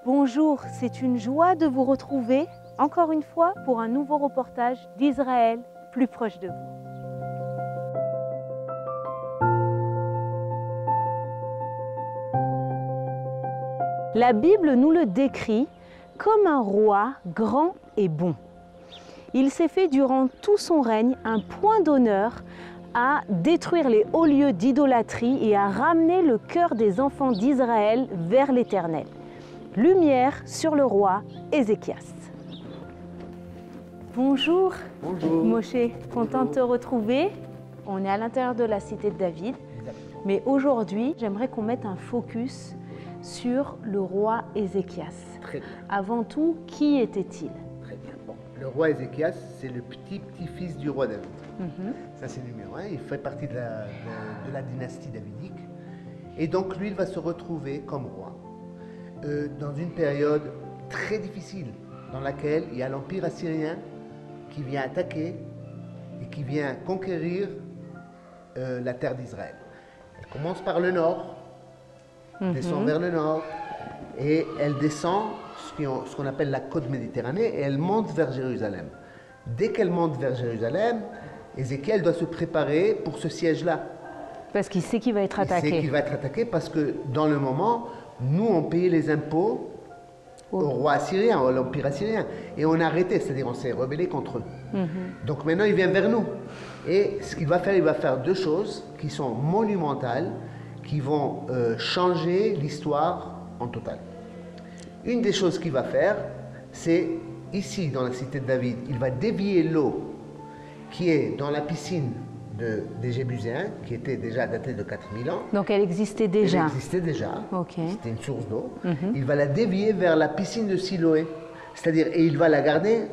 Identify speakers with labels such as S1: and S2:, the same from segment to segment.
S1: Bonjour, c'est une joie de vous retrouver encore une fois pour un nouveau reportage d'Israël plus proche de vous. La Bible nous le décrit comme un roi grand et bon. Il s'est fait durant tout son règne un point d'honneur à détruire les hauts lieux d'idolâtrie et à ramener le cœur des enfants d'Israël vers l'Éternel. Lumière sur le roi Ézéchias. Bonjour.
S2: Bonjour.
S1: Moshe, content de te retrouver. On est à l'intérieur de la cité de David.
S2: Exactement.
S1: Mais aujourd'hui, j'aimerais qu'on mette un focus sur le roi Ézéchias.
S2: Très bien.
S1: Avant tout, qui était-il?
S2: Très bien. Bon, le roi Ézéchias, c'est le petit-fils du roi David. Ça, c'est numéro un. Il fait partie de la dynastie davidique. Et donc, lui, il va se retrouver comme roi dans une période très difficile dans laquelle il y a l'Empire assyrien qui vient attaquer et qui vient conquérir la terre d'Israël. Elle commence par le nord, descend vers le nord, et elle descend ce qu'on appelle la côte méditerranée, et elle monte vers Jérusalem. Dès qu'elle monte vers Jérusalem, Ézéchiel doit se préparer pour ce siège-là.
S1: Parce qu'il sait qu'il va être attaqué.
S2: Il sait qu'il va être attaqué parce que dans le moment, nous, on payait les impôts au roi assyrien, à l'Empire assyrien, et on a arrêté, c'est-à-dire on s'est rebellé contre eux. Donc maintenant, il vient vers nous. Et ce qu'il va faire, il va faire deux choses qui sont monumentales, qui vont changer l'histoire en total. Une des choses qu'il va faire, c'est ici, dans la cité de David, il va dévier l'eau qui est dans la piscine des Jébuséens, qui était déjà datée de 4000 ans.
S1: Donc elle existait déjà.
S2: Elle existait déjà.
S1: Ok.
S2: C'était une source d'eau. Il va la dévier vers la piscine de Siloé. C'est-à-dire, et il va la garder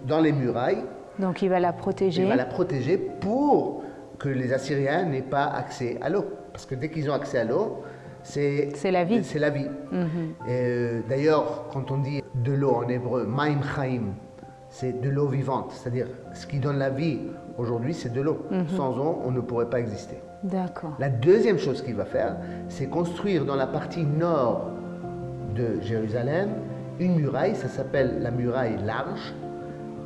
S2: dans les murailles.
S1: Donc il va la protéger.
S2: Il va la protéger pour que les Assyriens n'aient pas accès à l'eau. Parce que dès qu'ils ont accès à l'eau, c'est
S1: la vie.
S2: C'est la vie. D'ailleurs, quand on dit de l'eau en hébreu, Maim Chaim, c'est de l'eau vivante. C'est-à-dire, ce qui donne la vie aujourd'hui, c'est de l'eau. Sans eau, on ne pourrait pas exister.
S1: D'accord.
S2: La deuxième chose qu'il va faire, c'est construire dans la partie nord de Jérusalem une muraille, ça s'appelle la muraille large,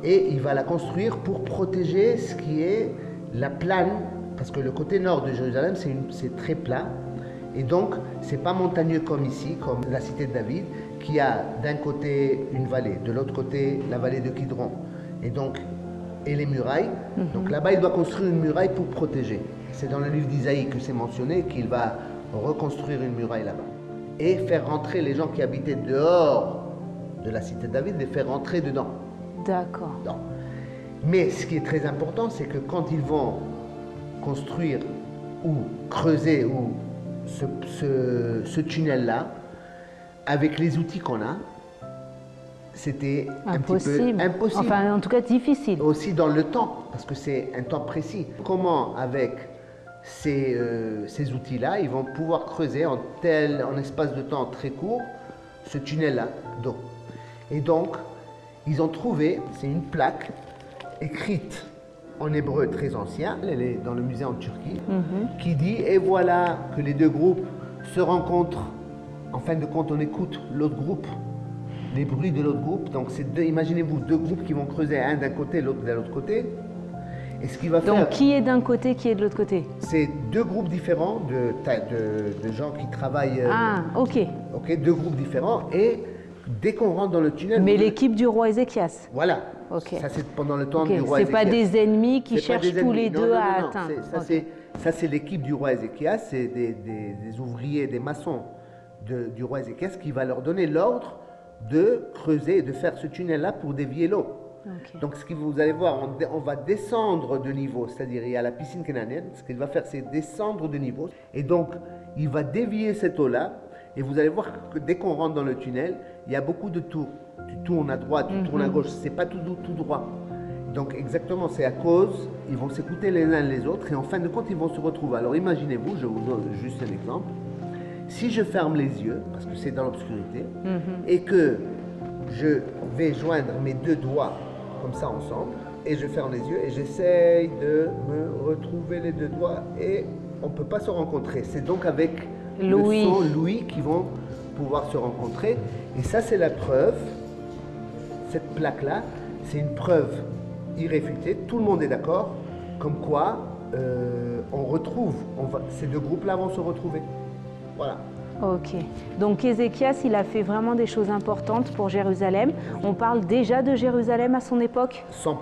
S2: et il va la construire pour protéger ce qui est la plane, parce que le côté nord de Jérusalem, c'est très plat, et donc c'est pas montagneux comme ici, comme la cité de David, qui a d'un côté une vallée, de l'autre côté la vallée de Kidron, et les murailles. Donc là-bas, il doit construire une muraille pour protéger. C'est dans le livre d'Isaïe que c'est mentionné qu'il va reconstruire une muraille là-bas. Et faire rentrer les gens qui habitaient dehors de la cité de David, les faire rentrer dedans.
S1: D'accord.
S2: Mais ce qui est très important, c'est que quand ils vont construire ou creuser ou ce tunnel-là, avec les outils qu'on a, c'était un petit peu impossible.
S1: Enfin, en tout cas, difficile.
S2: Aussi dans le temps, parce que c'est un temps précis. Comment, avec ces outils-là, ils vont pouvoir creuser en espace de temps très court ce tunnel-là d'eau. Et donc, ils ont trouvé, c'est une plaque écrite en hébreu très ancien, elle est dans le musée en Turquie, qui dit « Et voilà que les deux groupes se rencontrent. En fin de compte, on écoute l'autre groupe, les bruits de l'autre groupe. Donc, imaginez-vous deux groupes qui vont creuser, un d'un côté, l'autre de l'autre côté. Et ce qu'il va faire...
S1: Donc, qui est d'un côté, qui est de l'autre côté?
S2: C'est deux groupes différents de gens qui travaillent.
S1: Ah, ok.
S2: Ok, deux groupes différents. Et dès qu'on rentre dans le tunnel...
S1: Mais l'équipe du roi Ézéchias.
S2: Voilà.
S1: Ok.
S2: Ça, c'est pendant le temps du roi
S1: Ézéchias.
S2: Ézéchias.
S1: C'est pas des ennemis qui cherchent tous les deux à atteindre.
S2: Ça, c'est l'équipe du roi Ézéchias. C'est des ouvriers, des maçons du roi Ézéchias qui va leur donner l'ordre de creuser et de faire ce tunnel-là pour dévier l'eau.
S1: Okay.
S2: Donc, ce que vous allez voir, on va descendre de niveau, c'est-à-dire il y a la piscine cananéenne, ce qu'il va faire, c'est descendre de niveau. Et donc, il va dévier cette eau-là, et vous allez voir que dès qu'on rentre dans le tunnel, il y a beaucoup de tours. Tu tournes à droite, tu tournes à gauche, c'est pas tout droit. Donc, exactement, c'est à cause, ils vont s'écouter les uns les autres, et en fin de compte, ils vont se retrouver. Alors, imaginez-vous, je vous donne juste un exemple. Si je ferme les yeux, parce que c'est dans l'obscurité, et que je vais joindre mes deux doigts comme ça ensemble, et je ferme les yeux et j'essaye de me retrouver les deux doigts et on ne peut pas se rencontrer. C'est donc avec le son, l'ouïe qui vont pouvoir se rencontrer. Et ça, c'est la preuve, cette plaque-là, c'est une preuve irréfutée, tout le monde est d'accord, comme quoi on retrouve, ces deux groupes-là vont se retrouver. Voilà.
S1: Ok. Donc Ézéchias, il a fait vraiment des choses importantes pour Jérusalem. On parle déjà de Jérusalem à son époque?
S2: 100%.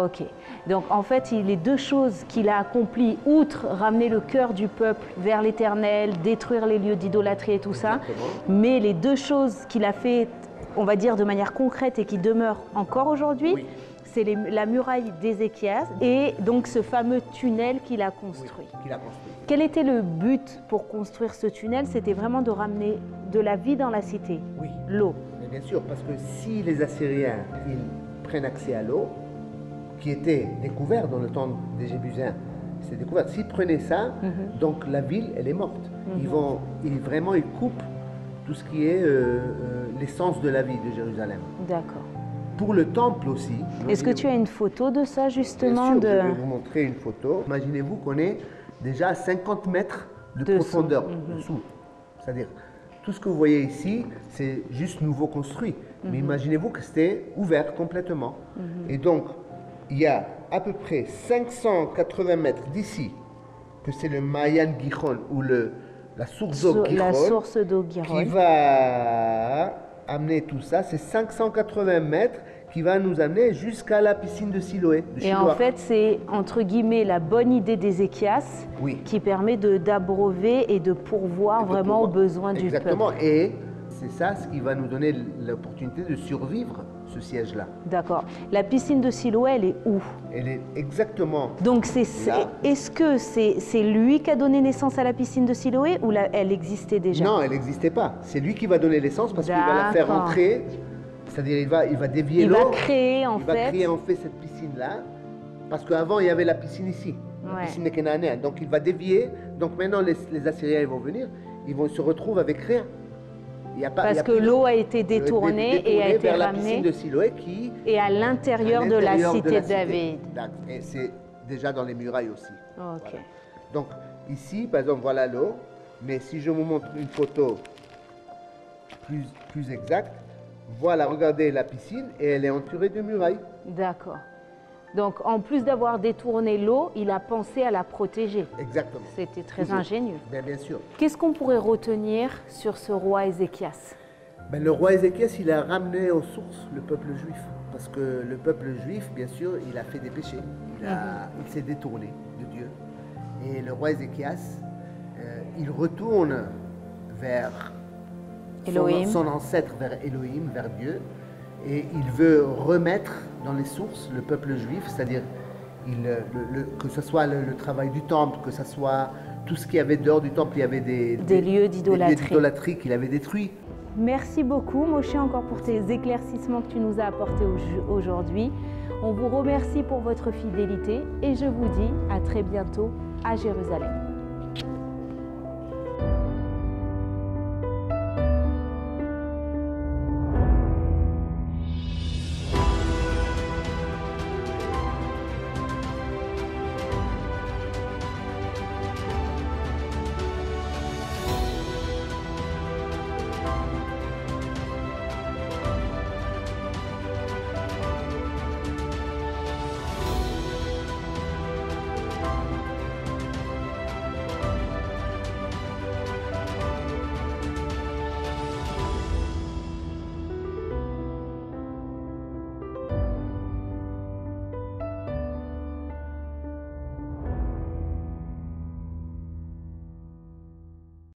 S1: Ok. Donc en fait, les deux choses qu'il a accomplies, outre ramener le cœur du peuple vers l'Éternel, détruire les lieux d'idolâtrie et tout ça, mais les deux choses qu'il a fait, on va dire de manière concrète et qui demeurent encore aujourd'hui,
S2: oui,
S1: c'est la muraille d'Ézéchias et donc ce fameux tunnel qu'il a construit.
S2: Oui, qu'il a construit.
S1: Quel était le but pour construire ce tunnel? C'était vraiment de ramener de la vie dans la cité,
S2: Oui.
S1: l'eau.
S2: Mais bien sûr, parce que si les Assyriens ils prennent accès à l'eau, qui était découvert dans le temps des Jébusiens, c'est découvert. S'ils prenaient ça, donc la ville, elle est morte. Vraiment, ils coupent tout ce qui est l'essence de la vie de Jérusalem.
S1: D'accord.
S2: Pour le temple aussi.
S1: Est-ce que tu as une photo de ça justement?
S2: Bien sûr, je vais vous montrer une photo. Imaginez-vous qu'on est déjà à 50 mètres de profondeur dessous. C'est-à-dire, tout ce que vous voyez ici, c'est juste nouveau construit. Mais imaginez-vous que c'était ouvert complètement. Et donc, il y a à peu près 580 mètres d'ici, que c'est le Mayan Gihon, ou la source d'eau Gihon,
S1: la source d'eau Gihon,
S2: qui va amener tout ça. C'est 580 mètres qui va nous amener jusqu'à la piscine de Siloé.
S1: Et en fait, c'est entre guillemets la bonne idée d'Ézéchias qui permet d'abreuver et de pourvoir vraiment aux besoins du peuple.
S2: Exactement, et c'est ça ce qui va nous donner l'opportunité de survivre ce siège-là.
S1: D'accord. La piscine de Siloé, elle est où?
S2: Elle est exactement.
S1: Donc, est-ce que c'est lui qui a donné naissance à la piscine de Siloé ou elle existait déjà?
S2: Non, elle n'existait pas. C'est lui qui va donner l'essence parce qu'il va la faire entrer. C'est-à-dire, il va dévier l'eau.
S1: Il va créer en fait.
S2: Il va créer en fait cette piscine-là. Parce qu'avant, il y avait la piscine ici, la piscine des Cananéens. Donc, il va dévier. Donc, maintenant, les Assyriens ils vont venir. Ils vont se retrouver avec rien.
S1: Parce que l'eau a été détournée et a été
S2: vers
S1: ramenée.
S2: La piscine de Siloé qui
S1: et à l'intérieur de la cité de David.
S2: Et c'est déjà dans les murailles aussi.
S1: Ok.
S2: Voilà. Donc, ici, par exemple, voilà l'eau. Mais si je vous montre une photo plus exacte, voilà, regardez la piscine et elle est entourée de murailles.
S1: D'accord. Donc, en plus d'avoir détourné l'eau, il a pensé à la protéger.
S2: Exactement.
S1: C'était très ingénieux.
S2: Bien sûr.
S1: Qu'est-ce qu'on pourrait retenir sur ce roi Ézéchias?
S2: Le roi Ézéchias, il a ramené aux sources le peuple juif. Parce que le peuple juif, bien sûr, il a fait des péchés. Il s'est détourné de Dieu. Et le roi Ézéchias, il retourne vers son ancêtre, vers Elohim, vers Dieu. Et il veut remettre dans les sources le peuple juif, c'est-à-dire que ce soit le travail du temple, que ce soit tout ce qu'il y avait dehors du temple, il y avait des
S1: lieux d'idolâtrie
S2: qu'il avait détruits.
S1: Merci beaucoup Moshe encore pour tes éclaircissements que tu nous as apportés aujourd'hui. On vous remercie pour votre fidélité et je vous dis à très bientôt à Jérusalem.